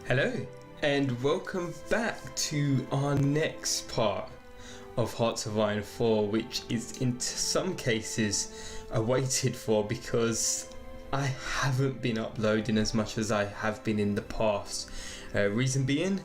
Hello and welcome back to our next part of Hearts of Iron 4, which is in some cases awaited for because I haven't been uploading as much as I have been in the past. Reason being,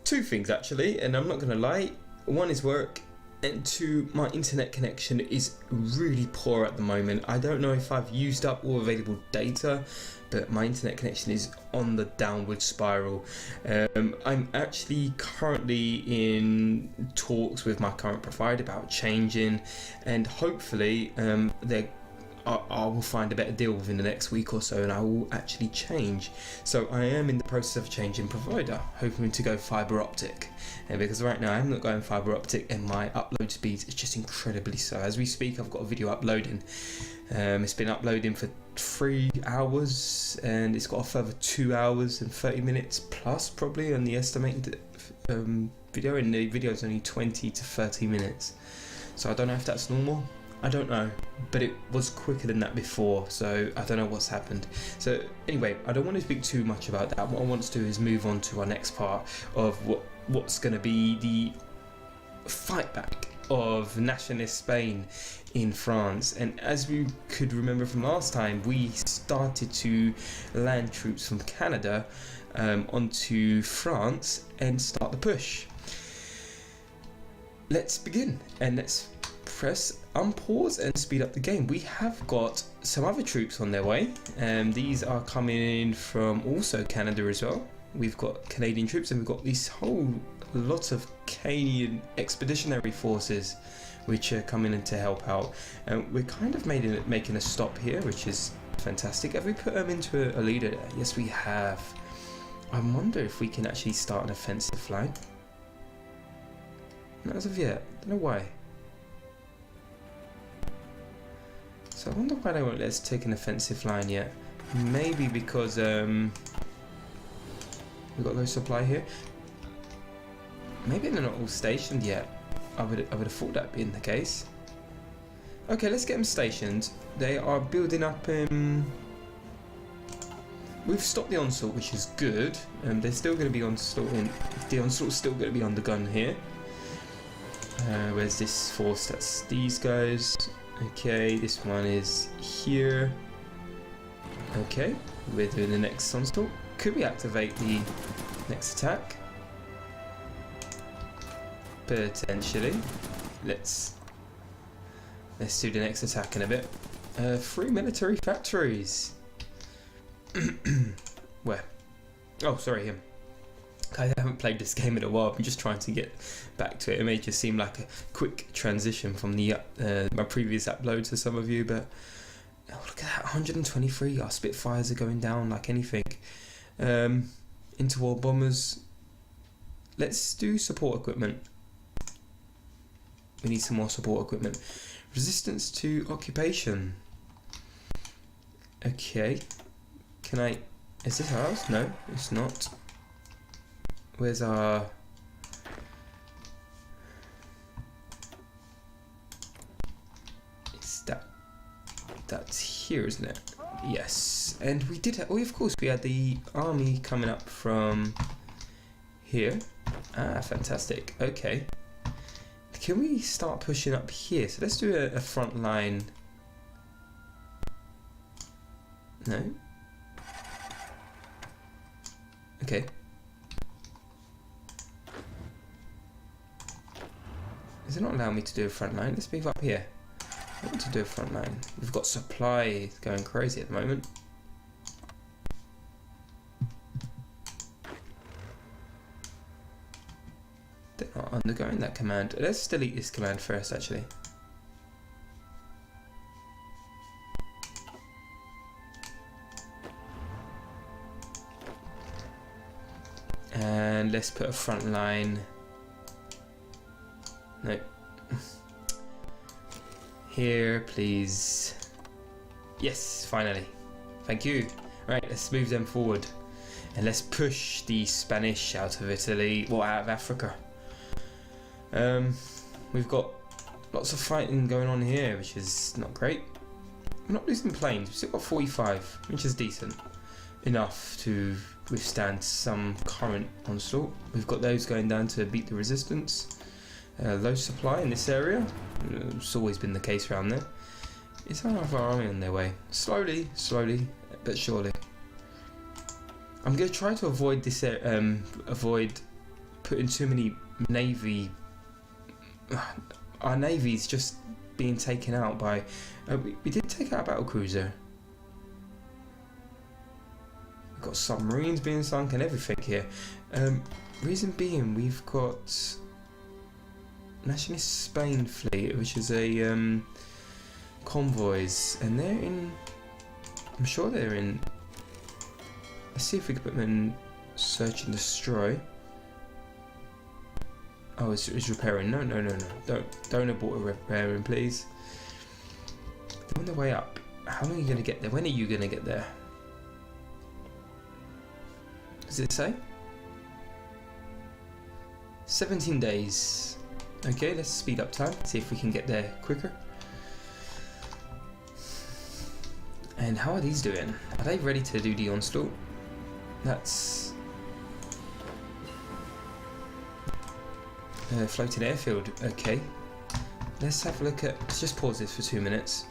two things actually, and I'm not gonna lie. One is work, and two, my internet connection is really poor at the moment. I don't know if I've used up all available data, but my internet connection is on the downward spiral. I'm actually currently in talks with my current provider about changing, and hopefully I will find a better deal within the next week or so, and I will actually change. So I am in the process of changing provider, hoping to go fiber optic. And because right now I'm not going fiber optic, and my upload speed is just incredibly slow. As we speak, I've got a video uploading. It's been uploading for 3 hours, and it's got a further 2 hours and 30 minutes plus probably on the estimated video, and the video is only 20 to 30 minutes. So I don't know if that's normal. I don't know, but it was quicker than that before, so I don't know what's happened. So anyway, I don't want to speak too much about that. What I want to do is move on to our next part of what's going to be the fight back of nationalist Spain in France. And as we could remember from last time, we started to land troops from Canada onto France and start the push. Let's begin, and let's press unpause and speed up the game. We have got some other troops on their way, and these are coming in from also Canada as well. We've got Canadian troops, and we've got this whole lot of Canadian expeditionary forces which are coming in to help out, and we're kind of making a stop here, which is fantastic. Have we put them into a leader? Yes, we have. I wonder if we can actually start an offensive line. Not as of yet. Don't know why. So I wonder why they won't let us take an offensive line yet. Maybe because we've got low supply here. Maybe they're not all stationed yet. I would have thought that being the case. Okay, let's get them stationed. They are building up. We've stopped the onslaught, which is good. They're still going to be onslaughting. The onslaught's still going to be on the gun here. Where's this force? That's these guys. Okay, this one is here. Okay, we're doing the next onslaught. Could we activate the next attack? Potentially. Let's do the next attack in a bit. 3 military factories. Where? Oh, sorry, him. I haven't played this game in a while. I'm just trying to get back to it. It may just seem like a quick transition from the my previous upload to some of you, but oh, look at that, 123. Our Spitfires are going down like anything. Interwar bombers. Let's do support equipment. We need some more support equipment. Resistance to occupation. Okay. Can I? Is this ours? No, it's not. Where's our... It's that's here, isn't it? Yes. And we did... Oh, of course, we had the army coming up from here. Ah, fantastic. Okay. Can we start pushing up here? So let's do a front line. No? Okay. Does it not allow me to do a front line? Let's move up here. I want to do a front line. We've got supply going crazy at the moment. They're not undergoing that command. Let's delete this command first, actually. And let's put a front line. No. Here, please. Yes, finally. Thank you. Right, let's move them forward. And let's push the Spanish out of Italy, or out of Africa. We've got lots of fighting going on here, which is not great. We're not losing planes, we've still got 45, which is decent. enough to withstand some current onslaught. We've got those going down to beat the resistance. Low supply in this area. It's always been the case around there. Is our other army on their way? Slowly, but surely. I'm going to try to avoid this. Avoid putting too many navy. Our navy's just being taken out by. We did take out a battle cruiser. We've got submarines being sunk and everything here. Reason being, we've got Nationalist Spain fleet, which is a convoys, and they're in. I'm sure they're in. Let's see if we can put them in search and destroy. Oh, it's repairing. No. Don't abort a repairing, please. They're on their way up. How long are you going to get there? When are you going to get there? Does it say? 17 days. Okay, let's speed up time. See if we can get there quicker. And how are these doing? Are they ready to do the onslaught? That's floating airfield. Okay, let's have a look at. Let's just pause this for 2 minutes.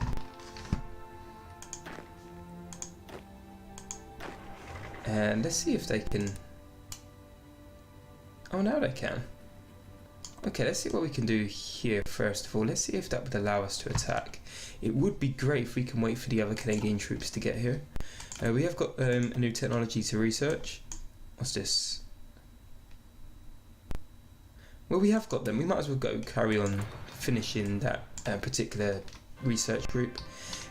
And let's see if they can. Oh, now they can. Okay, let's see what we can do here first of all. Let's see if that would allow us to attack. It would be great if we can wait for the other Canadian troops to get here. We have got a new technology to research. What's this? Well, we have got them. We might as well go carry on finishing that particular research group.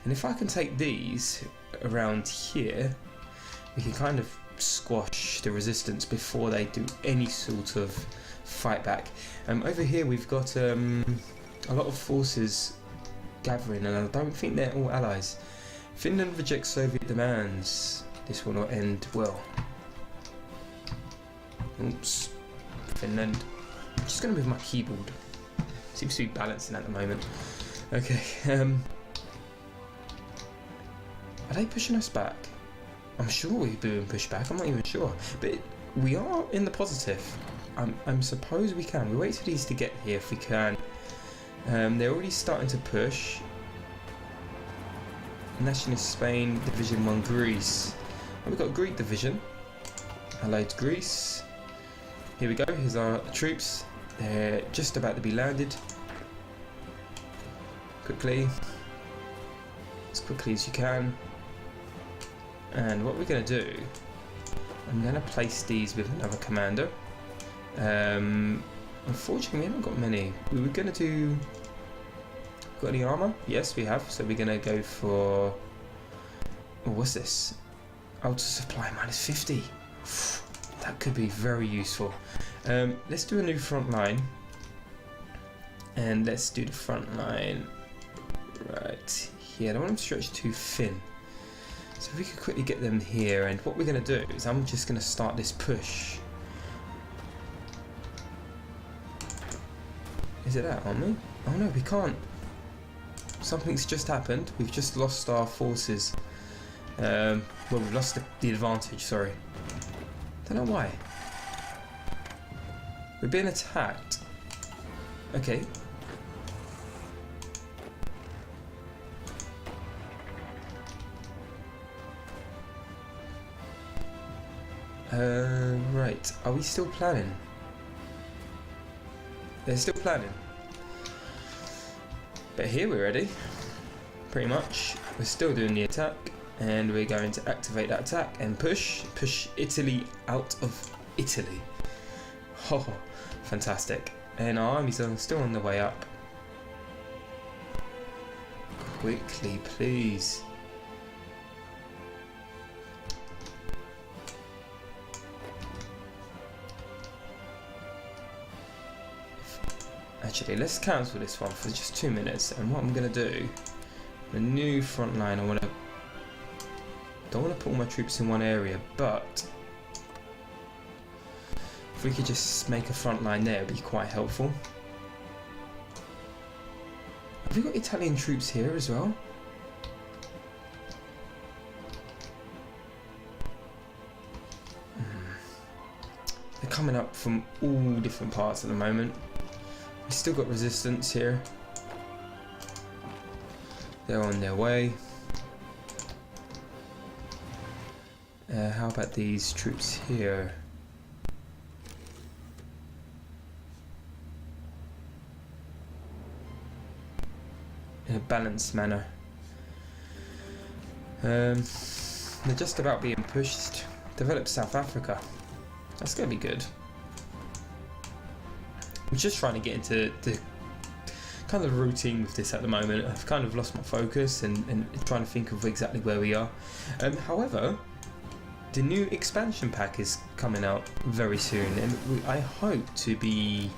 And if I can take these around here, we can kind of squash the resistance before they do any sort of fight back. Over here we've got a lot of forces gathering, and I don't think they're all allies. Finland rejects Soviet demands. This will not end well. Oops. Finland. I'm just going to move my keyboard. Seems to be balancing at the moment. Okay. Are they pushing us back? I'm sure we're being pushed back. I'm not even sure. But we are in the positive. I suppose we can. We wait for these to get here if we can. They're already starting to push. Nationalist Spain, Division 1 Greece. And we've got Greek Division. Allied Greece. Here we go, here's our troops. They're just about to be landed. Quickly. As quickly as you can. And what we're going to do, I'm going to place these with another commander. Unfortunately, we haven't got many. We were going to do. Got any armor? Yes, we have. So we're going to go for. Oh, what's this? Outer supply minus 50. That could be very useful. Let's do a new front line. And let's do the front line right here. I don't want them to stretch too thin. So if we could quickly get them here, and what we're going to do is I'm just going to start this push. Is it that, aren't we? Oh no, we can't. Something's just happened. We've just lost our forces. Well, we've lost the advantage, sorry. Don't know why. We're being attacked. Okay. Right. Are we still planning? They're still planning. But here we're ready. Pretty much. We're still doing the attack. And we're going to activate that attack and push Italy out of Italy. Oh, fantastic. And our armies are still on the way up. Quickly, please. Actually, let's cancel this one for just 2 minutes. And what I'm going to do, the new front line, don't want to put all my troops in one area, but if we could just make a front line there, it would be quite helpful. Have we got Italian troops here as well? coming up from all different parts at the moment. We've still got resistance here. They're on their way. How about these troops here? In a balanced manner. They're just about being pushed. Develop South Africa. That's going to be good. I'm just trying to get into the kind of routine with this at the moment. I've kind of lost my focus and trying to think of exactly where we are. However, the new expansion pack is coming out very soon, and I hope to be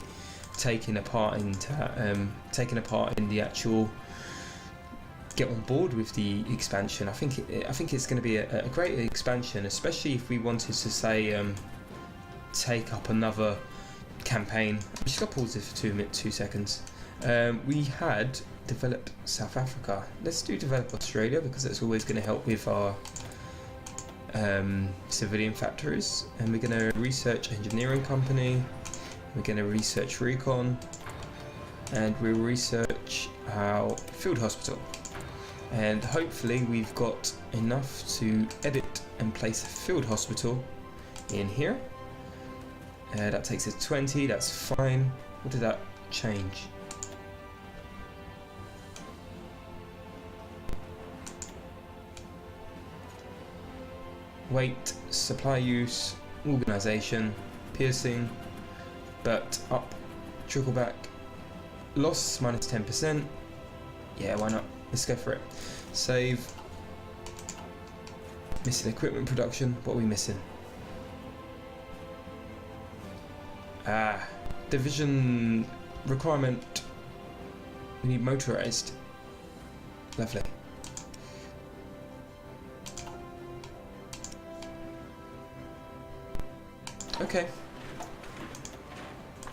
taking a part in the actual get on board with the expansion. I think it's going to be a great expansion, especially if we wanted to say take up another campaign. I'm just gonna pause this for 2 seconds. We had developed South Africa. Let's do develop Australia, because that's always going to help with our civilian factories. And we're going to research engineering company. We're going to research recon, and we'll research our field hospital. And hopefully we've got enough to edit and place a field hospital in here. That takes us 20, that's fine. What did that change? Weight, supply use, organisation, piercing, but up, trickle back, loss minus 10%. Yeah, why not? Let's go for it. Save. Missing equipment production. What are we missing? Division requirement. We need motorized. Lovely. Okay.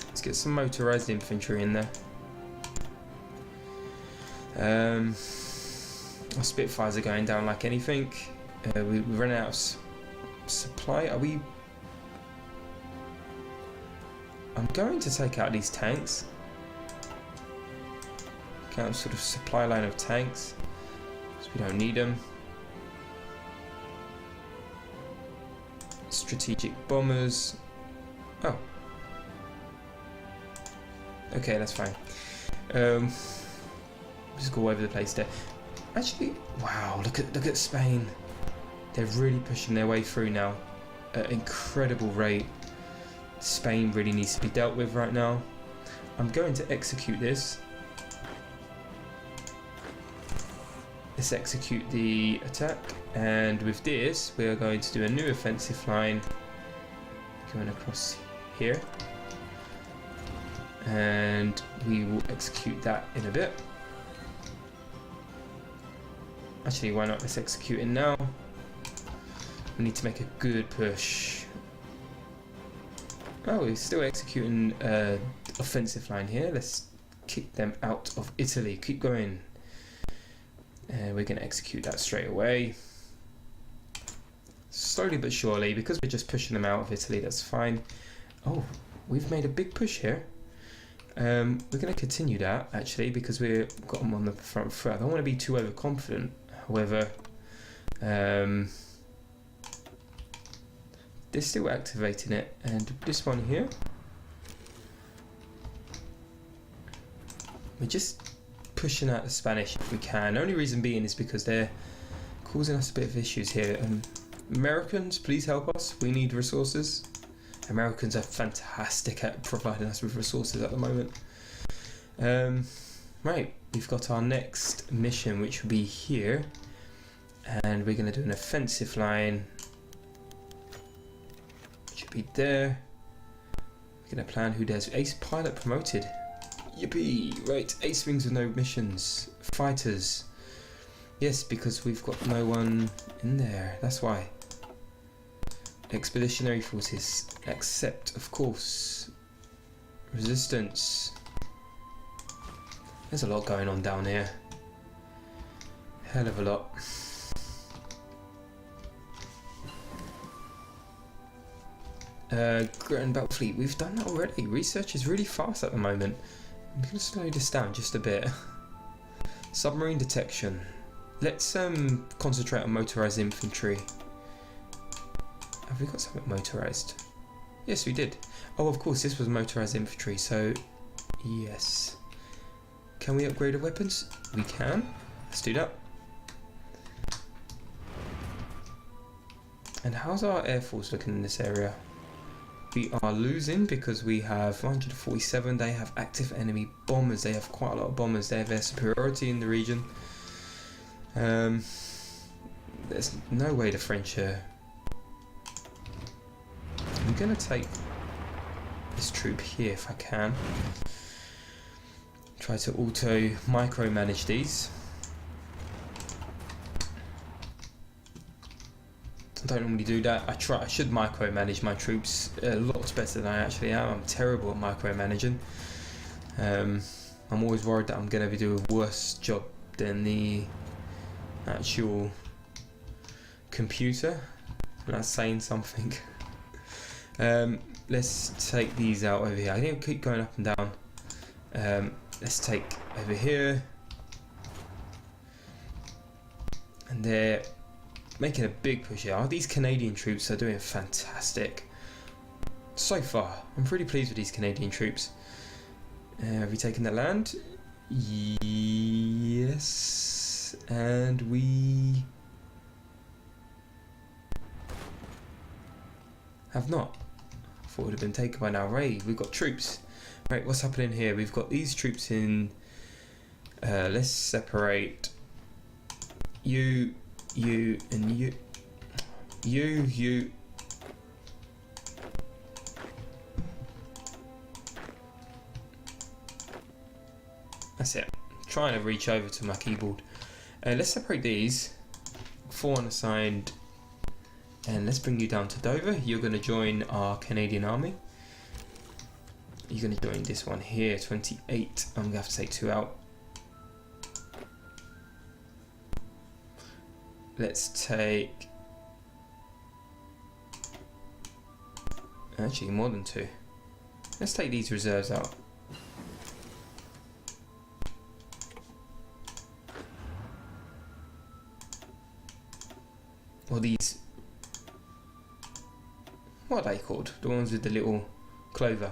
Let's get some motorized infantry in there. Our Spitfires are going down like anything. We run out of supply. Are we? I'm going to take out these tanks. Count sort of supply line of tanks, because we don't need them. Strategic bombers. Oh. Okay, that's fine. Just go all over the place there. Actually, wow! Look at Spain. They're really pushing their way through now at an incredible rate. Spain really needs to be dealt with right now. I'm going to execute this. Let's execute the attack, and with this we are going to do a new offensive line going across here, and we will execute that in a bit. Actually, why not? Let's execute it now. We need to make a good push. Oh, we're still executing offensive line here. Let's kick them out of Italy. Keep going. And we're going to execute that straight away. Slowly but surely, because we're just pushing them out of Italy, that's fine. Oh, we've made a big push here. We're going to continue that, actually, because we've got them on the front foot. I don't want to be too overconfident. However, they're still activating it, and this one here, we're just pushing out the Spanish if we can. The only reason being is because they're causing us a bit of issues here. Americans, please help us. We need resources. Americans are fantastic at providing us with resources at the moment. Right, we've got our next mission, which will be here, and we're going to do an offensive line. Should be there. We're going to plan who does. Ace pilot promoted. Yippee! Right, ace wings with no missions. Fighters. Yes, because we've got no one in there. That's why. Expeditionary forces. Accept, of course. Resistance. There's a lot going on down here. Hell of a lot. Grand Battle Fleet, we've done that already. Research is really fast at the moment. I'm going to slow this down just a bit. Submarine detection. Let's concentrate on motorized infantry. Have we got something motorized? Yes, we did. Oh, of course, this was motorized infantry, so yes. Can we upgrade our weapons? We can. Let's do that. And how's our air force looking in this area? We are losing because we have 147. They have active enemy bombers. They have quite a lot of bombers. They have air superiority in the region. There's no way the French are. I'm going to take this troop here if I can. Try to auto micromanage these. I don't normally do that. I should micromanage my troops a lot better than I actually am. I'm terrible at micromanaging. I'm always worried that I'm going to be doing a worse job than the actual computer. And that's saying something. Let's take these out over here. I think we'll keep going up and down. Let's take over here. And they're making a big push here. These Canadian troops are doing fantastic. So far, I'm pretty pleased with these Canadian troops. Have we taken the land? Yes. And we have not. I thought it would have been taken by now. Right, we've got troops. Right, what's happening here? We've got these troops in. Let's separate you, and you. That's it. Trying to reach over to my keyboard. Let's separate these. 4 unassigned. And let's bring you down to Dover. You're going to join our Canadian army. You're going to join this one here, 28. I'm going to have to take 2 out. Let's take... Actually, more than 2. Let's take these reserves out. Or these... What are they called? The ones with the little clover.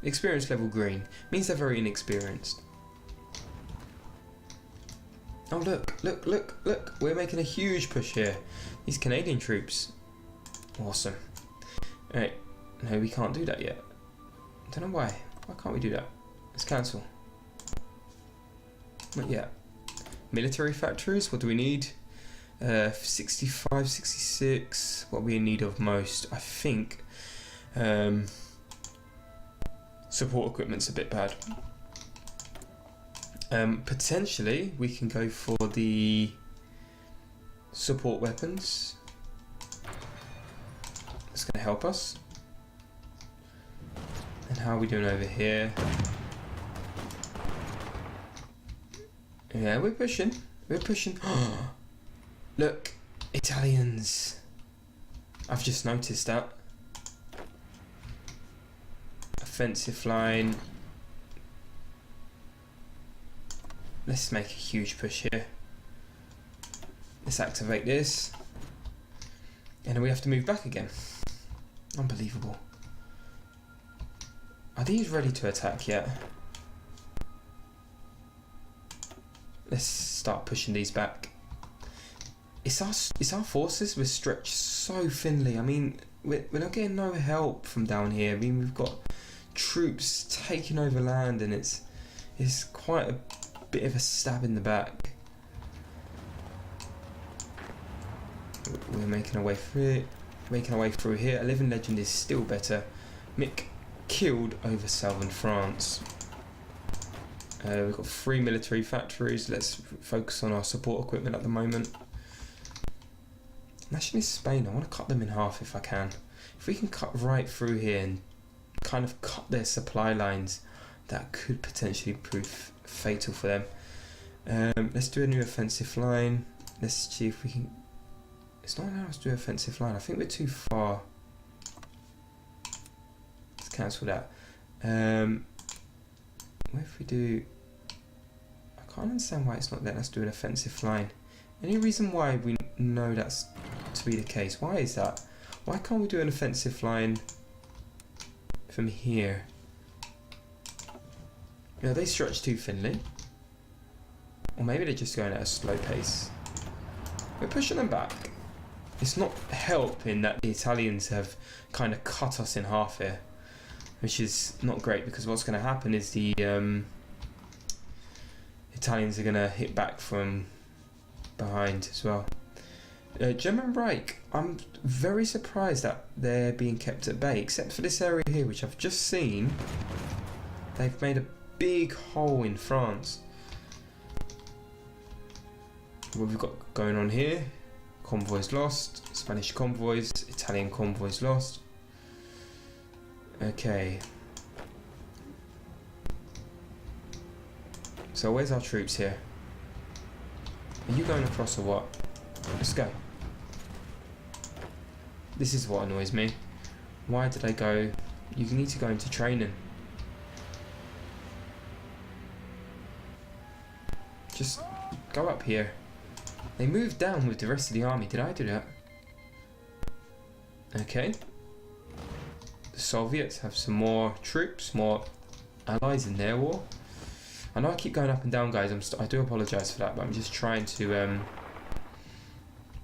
Experience level green. Means they're very inexperienced. Oh look. We're making a huge push here. These Canadian troops. Awesome. Alright. No, we can't do that yet. I don't know why. Why can't we do that? Let's cancel. Not yet. Military factories. What do we need? 65, 66. What are we in need of most? I think support equipment's a bit bad. Potentially we can go for the support weapons. It's going to help us. And how are we doing over here? Yeah, we're pushing. We're pushing. Look, Italians. I've just noticed that. Offensive line. Let's make a huge push here. Let's activate this. And then we have to move back again. Unbelievable. Are these ready to attack yet? Let's start pushing these back. It's our forces. We're stretched so thinly. I mean, we're not getting no help from down here. I mean, we've got troops taking over land, and it's quite a bit of a stab in the back. We're making our way through it. Making our way through here. A living legend is still better. Mick killed over southern France. We've got 3 military factories. Let's focus on our support equipment at the moment. Nationalist Spain, I want to cut them in half if I can. If we can cut right through here and kind of cut their supply lines, that could potentially prove fatal for them. Let's do a new offensive line. Let's see if we can... It's not allowing us to do offensive line. I think we're too far. cancel that. What if we do... I can't understand why it's not letting us do an offensive line. Any reason why we know that's to be the case? Why is that? Why can't we do an offensive line from here? Yeah, they stretch too thinly. Or maybe they're just going at a slow pace. We're pushing them back. It's not helping that the Italians have kind of cut us in half here, which is not great, because what's going to happen is the Italians are going to hit back from behind as well. German Reich, I'm very surprised that they're being kept at bay, except for this area here, which I've just seen. They've made a big hole in France. What we've got going on here: convoys lost, Spanish convoys, Italian convoys lost. Okay. So where's our troops here? Are you going across or what? Let's go. This is what annoys me. Why did I go? You need to go into training. Just go up here. They moved down with the rest of the army. Did I do that? Okay. The Soviets have some more troops, more allies in their war. I know I keep going up and down, guys. I do apologise for that, but I'm just trying to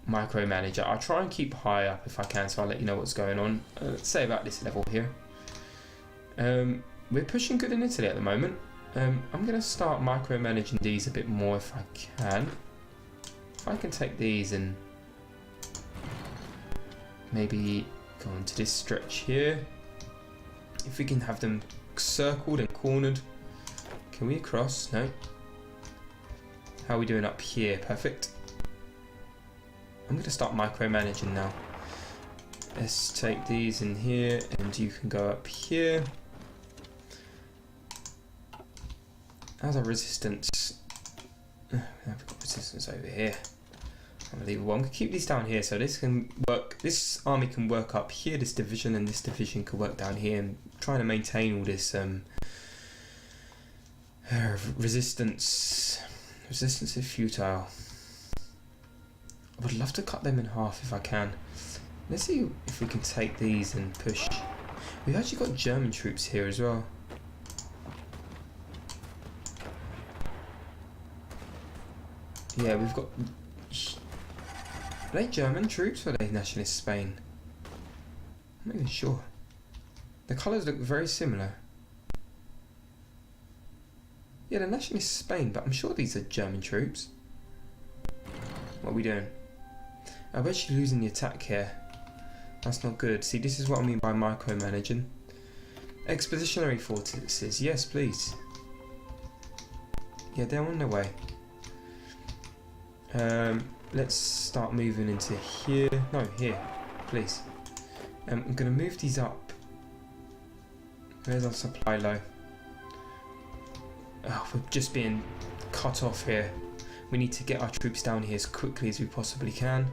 micromanage it. I'll try and keep high up if I can, so I'll let you know what's going on. Let's say about this level here. We're pushing good in Italy at the moment. I'm going to start micromanaging these a bit more if I can. If I can take these and maybe go into this stretch here. If we can have them circled and cornered. Can we cross? No. How are we doing up here? Perfect. I'm going to start micromanaging now. Let's take these in here, and you can go up here. How's our resistance? We've got resistance over here. Unbelievable. I'm going to keep these down here so this can work. This army can work up here, this division, and this division can work down here, and trying to maintain all this resistance. Resistance is futile. I would love to cut them in half if I can. Let's see if we can take these and push. We've actually got German troops here as well. Yeah, we've got... Are they German troops or are they nationalist Spain? I'm not even sure. The colours look very similar. Yeah, they're nationalist Spain, but I'm sure these are German troops. What are we doing? I'm actually losing the attack here. That's not good. See, this is what I mean by micromanaging. Expeditionary fortresses, yes please. Yeah, they're on their way. Let's start moving into here. No, here, please. I'm going to move these up. Where's our supply low? Oh, we're just being cut off here. We need to get our troops down here as quickly as we possibly can.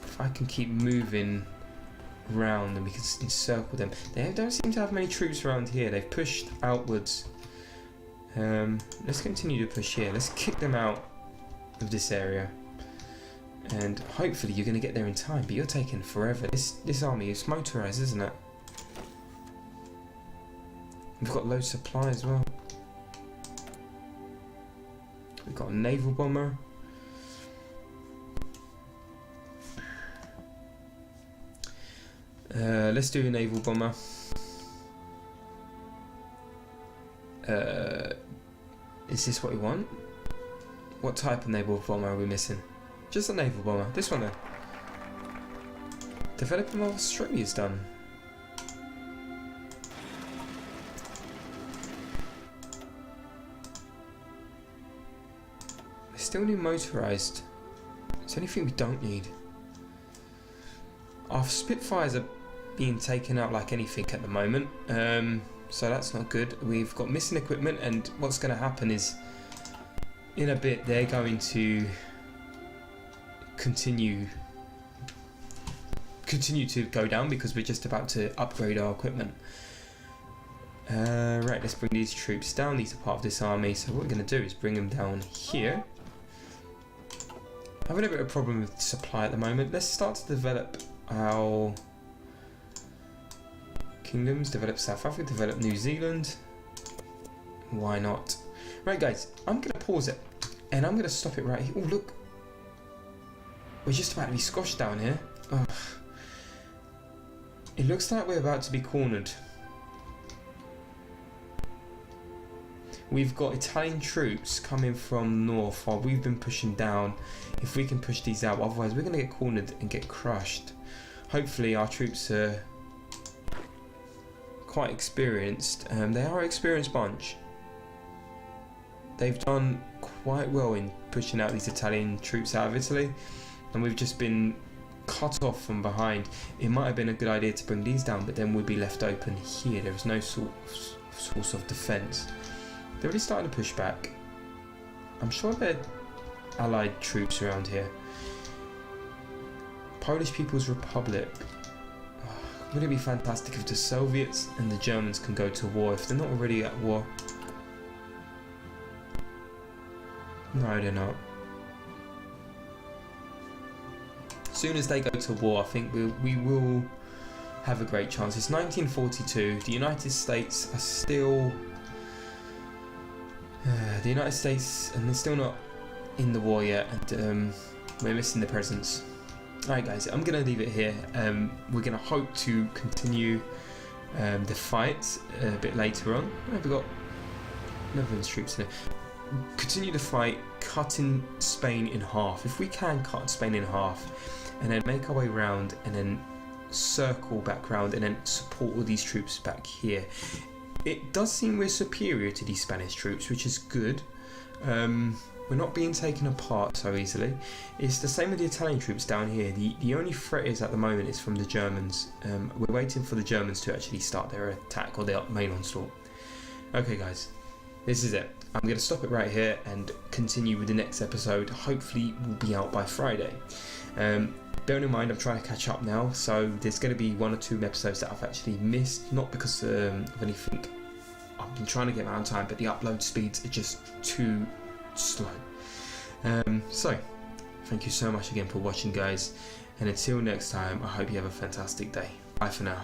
If I can keep moving around, then we can encircle them. They don't seem to have many troops around here. They've pushed outwards. Let's continue to push here. Let's kick them out of this area. And hopefully you're going to get there in time, but you're taking forever. This army is motorized, isn't it? We've got low supply as well. We've got a naval bomber. Let's do a naval bomber. Is this what we want? What type of naval bomber are we missing? Just a naval bomber. This one then. Development of Australia's done. We still need motorized. It's the only thing we don't need. Our Spitfires are being taken out like anything at the moment. So that's not good. We've got missing equipment, and what's going to happen is in a bit they're going to continue continue to go down because we're just about to upgrade our equipment. Right, let's bring these troops down. These are part of this army, so what we're going to do is bring them down here. Having a bit of a problem with supply at the moment. Let's start to develop our kingdoms. Develop South Africa, develop New Zealand. Why not? Right guys, I'm going to pause it and I'm going to stop it right here. Oh look, we're just about to be squashed down here. Ugh. It looks like we're about to be cornered. We've got Italian troops coming from north while we've been pushing down. If we can push these out, otherwise we're going to get cornered and get crushed. Hopefully our troops are quite experienced. They are an experienced bunch. They've done quite well in pushing out these Italian troops out of Italy, and we've just been cut off from behind. It might have been a good idea to bring these down, but then we'd be left open here. There is no source of defence. They're really starting to push back. I'm sure they're allied troops around here. Polish People's Republic. Oh, would it be fantastic if the Soviets and the Germans can go to war if they're not already at war? No, they're not. As soon as they go to war, I think we will have a great chance. It's 1942. The United States are still... the United States, and they're still not in the war yet, and we're missing the presents. Alright guys, I'm going to leave it here. We're going to hope to continue the fight a bit later on. We've got Netherlands troops in it. Continue the fight, cutting Spain in half. If we can cut Spain in half, and then make our way round, and then circle back round, and then support all these troops back here. It does seem we're superior to these Spanish troops, which is good. We're not being taken apart so easily. It's the same with the Italian troops down here. The only threat is at the moment is from the Germans. We're waiting for the Germans to actually start their attack or their main onslaught. Okay guys, this is it. I'm going to stop it right here and continue with the next episode. Hopefully we'll be out by Friday. Bearing in mind I'm trying to catch up now, so there's going to be 1 or 2 episodes that I've actually missed, not because of anything. I've been trying to get around time, but the upload speeds are just too slow. So thank you so much again for watching guys, and until next time, I hope you have a fantastic day. Bye for now.